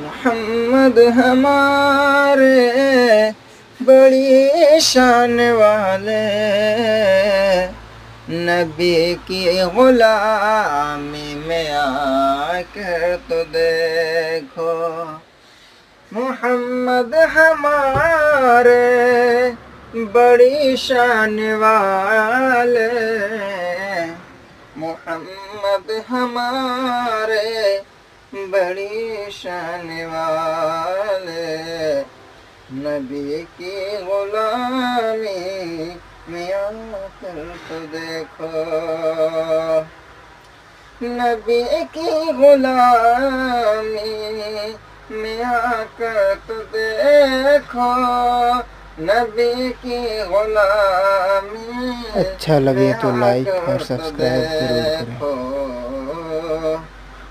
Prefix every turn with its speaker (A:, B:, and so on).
A: मोहम्मद हमारे बड़ी शान वाले, नबी की गुलामी में आकर तो देखो। मोहम्मद हमारे बड़ी शान वाले, मोहम्मद हमारे बड़ी शान वाले, नबी की गुलामी में आकर तो देखो। नबी की गुलामी में आकर तो देखो, नबी की गुलामी
B: अच्छा लगे तो
A: में
B: लाइक और
A: आकर तो
B: सब्सक्राइब जरूर करें।
A: देखो।